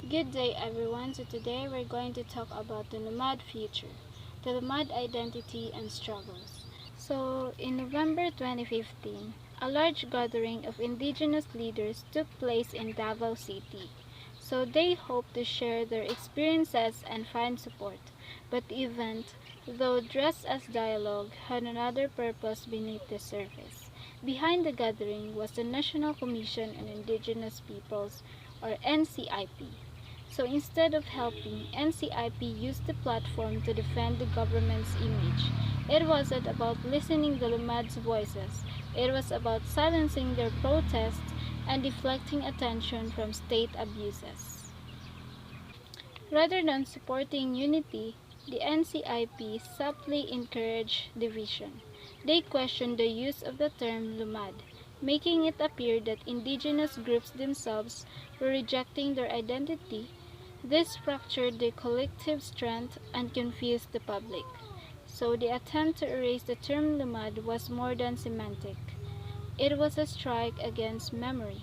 Good day, everyone. So today we're going to talk about the Lumad future, the Lumad identity and struggles. So in November 2015, a large gathering of indigenous leaders took place in Davao City. So they hoped to share their experiences and find support. But the event, though dressed as dialogue, had another purpose beneath the surface. Behind the gathering was the National Commission on Indigenous Peoples, or NCIP. So instead of helping, NCIP used the platform to defend the government's image. It wasn't about listening to Lumad's voices. It was about silencing their protests and deflecting attention from state abuses. Rather than supporting unity, the NCIP subtly encouraged division. They questioned the use of the term Lumad, making it appear that indigenous groups themselves were rejecting their identity. This fractured the collective strength and confused the public. So the attempt to erase the term Lumad was more than semantic. It was a strike against memory.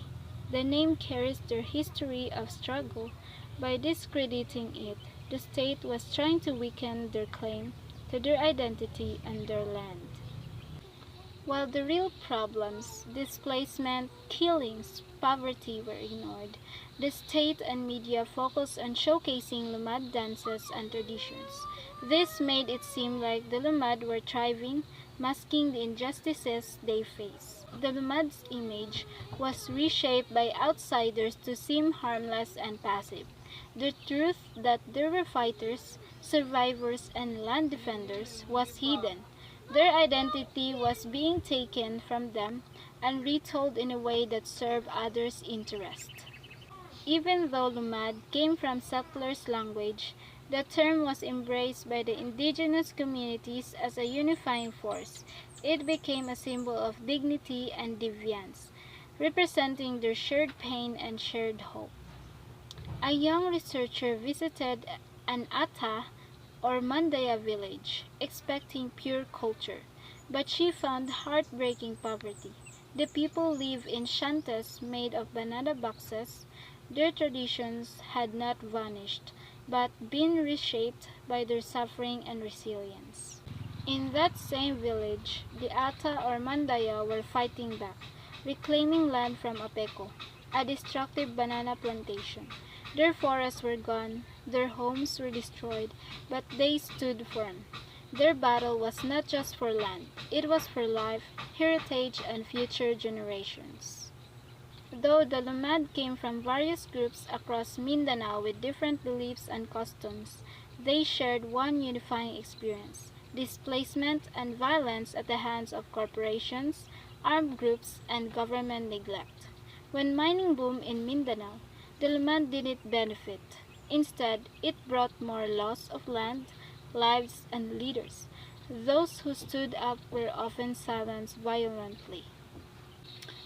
The name carries their history of struggle. By discrediting it, the state was trying to weaken their claim to their identity and their land. While the real problems, displacement, killings, poverty were ignored, the state and media focused on showcasing Lumad dances and traditions. This made it seem like the Lumad were thriving, masking the injustices they face. The Lumad's image was reshaped by outsiders to seem harmless and passive. The truth that there were fighters, survivors, and land defenders was hidden. Their identity was being taken from them and retold in a way that served others' interest. Even though Lumad came from settlers' language, the term was embraced by the indigenous communities as a unifying force. It became a symbol of dignity and defiance, representing their shared pain and shared hope. A young researcher visited an Ata or Mandaya village, expecting pure culture, but she found heartbreaking poverty. The people live in shantas made of banana boxes. Their traditions had not vanished, but been reshaped by their suffering and resilience. In that same village, the Ata or Mandaya were fighting back, reclaiming land from Apeco, a destructive banana plantation. Their forests were gone, their homes were destroyed, but they stood firm. Their battle was not just for land, it was for life, heritage, and future generations. Though the Lumad came from various groups across Mindanao with different beliefs and customs, they shared one unifying experience: displacement and violence at the hands of corporations, armed groups, and government neglect. When mining boomed in Mindanao, the Lumad didn't benefit. Instead, it brought more loss of land, lives, and leaders. Those who stood up were often silenced violently.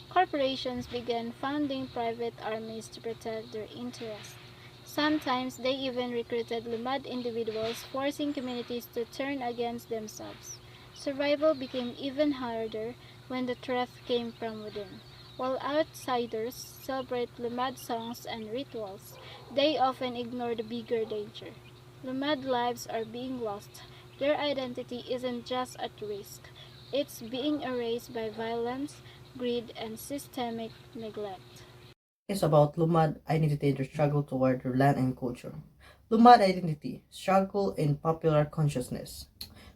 Corporations began founding private armies to protect their interests. Sometimes they even recruited Lumad individuals, forcing communities to turn against themselves. Survival became even harder when the threat came from within. While outsiders celebrate Lumad songs and rituals, they often ignore the bigger danger. Lumad lives are being lost. Their identity isn't just at risk, it's being erased by violence, greed, and systemic neglect. Is about Lumad identity and their struggle toward their land and culture. Lumad identity, struggle in popular consciousness.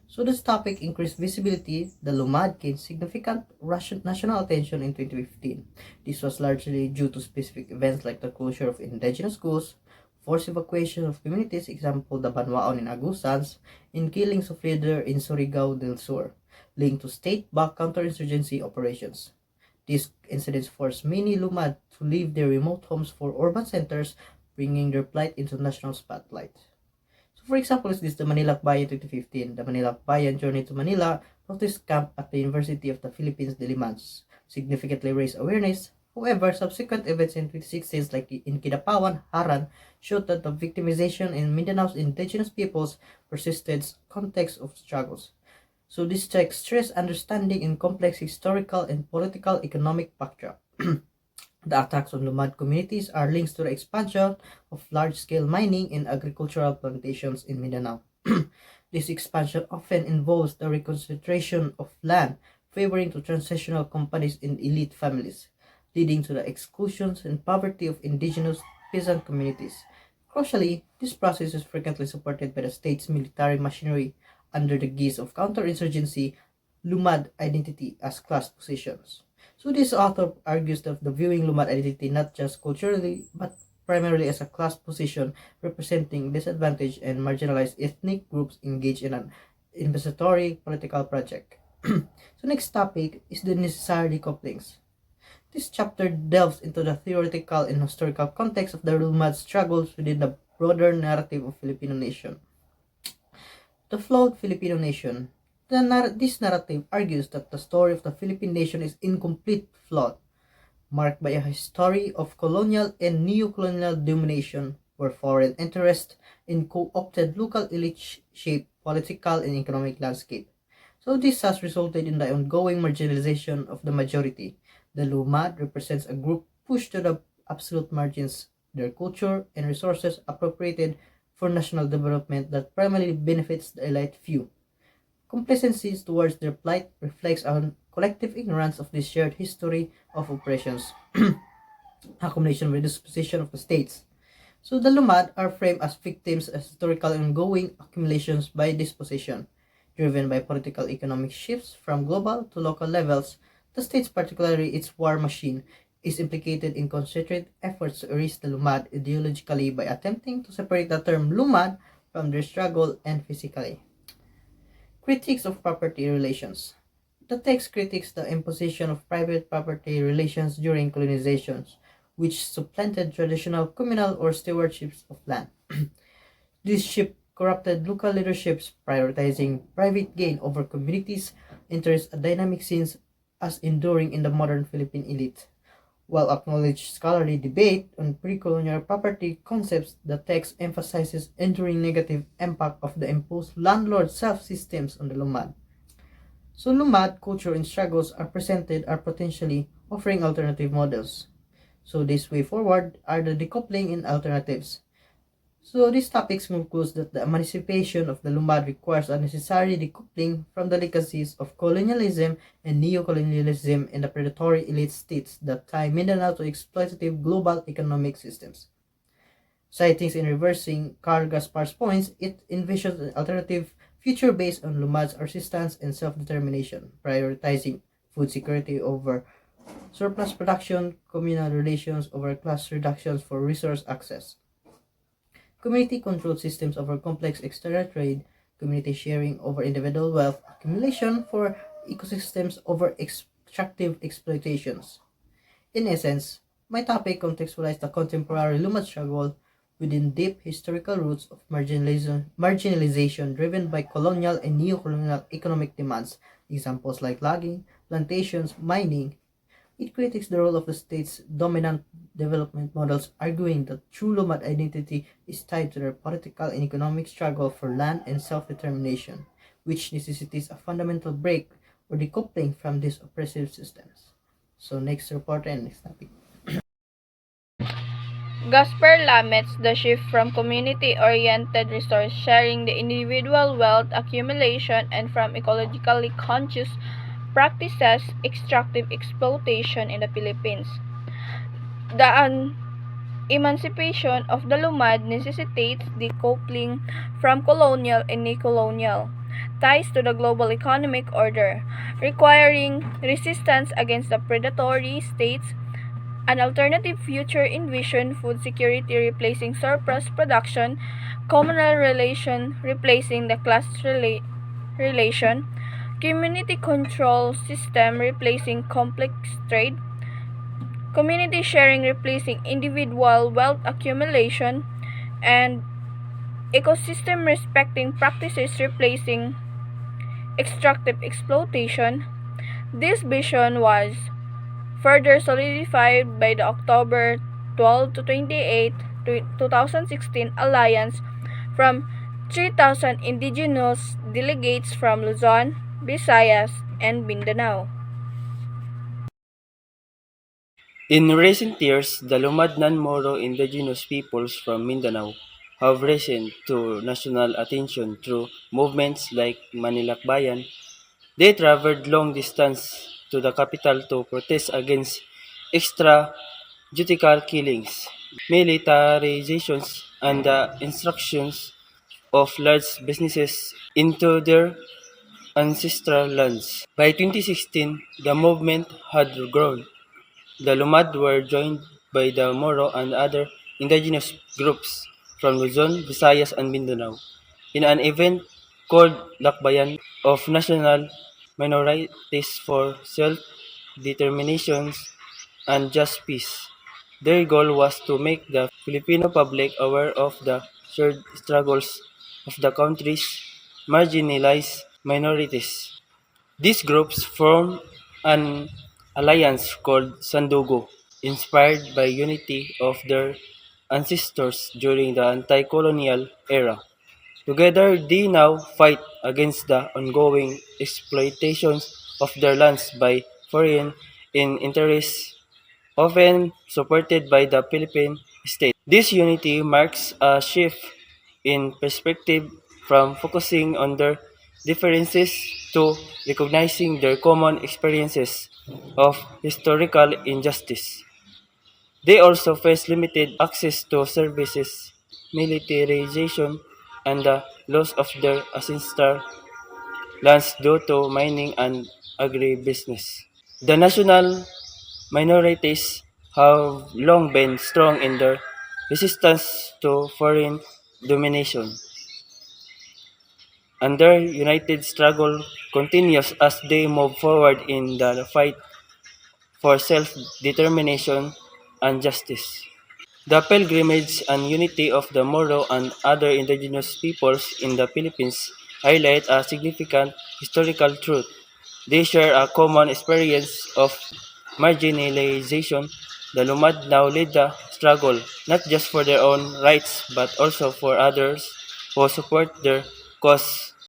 So this topic increased visibility. The Lumad gained significant Russian national attention in 2015. This was largely due to specific events like the closure of indigenous schools, forced evacuation of communities, example the Banwaon in Agusans, and killings of leader in Surigao del Sur, linked to state-backed counterinsurgency operations. These incidents forced many Lumad to leave their remote homes for urban centers, bringing their plight into national spotlight. So, for example, is this the Manila Bayan 2015? The Manila Bayan journey to Manila protest camp at the University of the Philippines Diliman's significantly raised awareness. However, subsequent events in 2016, like in Kidapawan, Haran, showed that the victimization in Mindanao's indigenous peoples persisted context of struggles. So this takes stress understanding in complex historical and political economic backdrop. The attacks on Lumad communities are linked to the expansion of large-scale mining and agricultural plantations in Mindanao. This expansion often involves the reconcentration of land, favoring to transnational companies and elite families, leading to the exclusions and poverty of indigenous peasant communities. Crucially, this process is frequently supported by the state's military machinery under the guise of counterinsurgency, Lumad identity as class positions. So this author argues that the viewing Lumad identity not just culturally but primarily as a class position representing disadvantaged and marginalized ethnic groups engaged in an investigatory political project. So next topic is the necessary decouplings. This chapter delves into the theoretical and historical context of the Lumad struggles within the broader narrative of Filipino nation. The flawed Filipino nation. This narrative argues that the story of the Philippine nation is incomplete, flawed, marked by a history of colonial and neo-colonial domination, where foreign interest in co-opted local elite shape political and economic landscape. So this has resulted in the ongoing marginalization of the majority. The Lumad represents a group pushed to the absolute margins, their culture and resources appropriated for national development that primarily benefits the elite few. Complacency towards their plight reflects on collective ignorance of this shared history of oppressions, accumulation with disposition of the states. So the Lumad are framed as victims of historical and ongoing accumulations by disposition, driven by political economic shifts from global to local levels. The states, particularly its war machine, is implicated in concerted efforts to erase the Lumad ideologically by attempting to separate the term Lumad from their struggle and physically. Critiques of property relations. The text critiques the imposition of private property relations during colonizations, which supplanted traditional communal or stewardships of land. This shift corrupted local leaderships, prioritizing private gain over communities' interests, a dynamic scenes as enduring in the modern Philippine elite. While acknowledged scholarly debate on pre-colonial property concepts, the text emphasizes enduring negative impact of the imposed landlord self-systems on the Lumad. So Lumad culture and struggles are presented are potentially offering alternative models. So this way forward are the decoupling and alternatives. So these topics concludes that the emancipation of the Lumad requires a necessary decoupling from the legacies of colonialism and neo-colonialism in the predatory elite states that tie Mindanao to exploitative global economic systems. Citing and reversing Carl Gaspar's points, it envisions an alternative future based on Lumad's resistance and self-determination, prioritizing food security over surplus production, communal relations over class reductions for resource access, community-controlled systems over complex external trade, community sharing over individual wealth accumulation for ecosystems over extractive exploitations. In essence, my topic contextualized the contemporary Lumad struggle within deep historical roots of marginalization driven by colonial and neo-colonial economic demands, examples like logging, plantations, mining. It critiques the role of the state's dominant development models, arguing that true Lumad identity is tied to their political and economic struggle for land and self-determination, which necessitates a fundamental break or decoupling from these oppressive systems. So next report and next topic. Gaspar laments the shift from community-oriented resource sharing to individual wealth accumulation and from ecologically conscious practices extractive exploitation in the Philippines. The emancipation of the Lumad necessitates decoupling from colonial and neo-colonial ties to the global economic order, requiring resistance against the predatory states. An alternative future envisioned food security replacing surplus production, communal relation replacing the class relation, community control system replacing complex trade, community sharing replacing individual wealth accumulation, and ecosystem respecting practices replacing extractive exploitation. This vision was further solidified by the October 12 to 28, 2016 alliance from 3,000 indigenous delegates from Luzon, Visayas, and Mindanao. In recent years, the Lumad non-Moro indigenous peoples from Mindanao have risen to national attention through movements like Manilakbayan. They traveled long distance to the capital to protest against extrajudicial killings, militarizations, and the instructions of large businesses into their ancestral lands. By 2016, the movement had grown. The Lumad were joined by the Moro and other indigenous groups from Luzon, Visayas, and Mindanao in an event called Lakbayan of National Minorities for Self-Determination and Just Peace. Their goal was to make the Filipino public aware of the shared struggles of the country's marginalized minorities. These groups formed an alliance called Sandugo, inspired by unity of their ancestors during the anti-colonial era. Together, they now fight against the ongoing exploitation of their lands by foreign interests, often supported by the Philippine state. This unity marks a shift in perspective from focusing on their differences to recognizing their common experiences of historical injustice. They also face limited access to services, militarization, and the loss of their ancestral lands due to mining and agribusiness. The national minorities have long been strong in their resistance to foreign domination, and their united struggle continues as they move forward in the fight for self-determination and justice. The pilgrimage and unity of the Moro and other indigenous peoples in the Philippines highlight a significant historical truth. They share a common experience of marginalization. The Lumad now lead the struggle, not just for their own rights but also for others who support their cause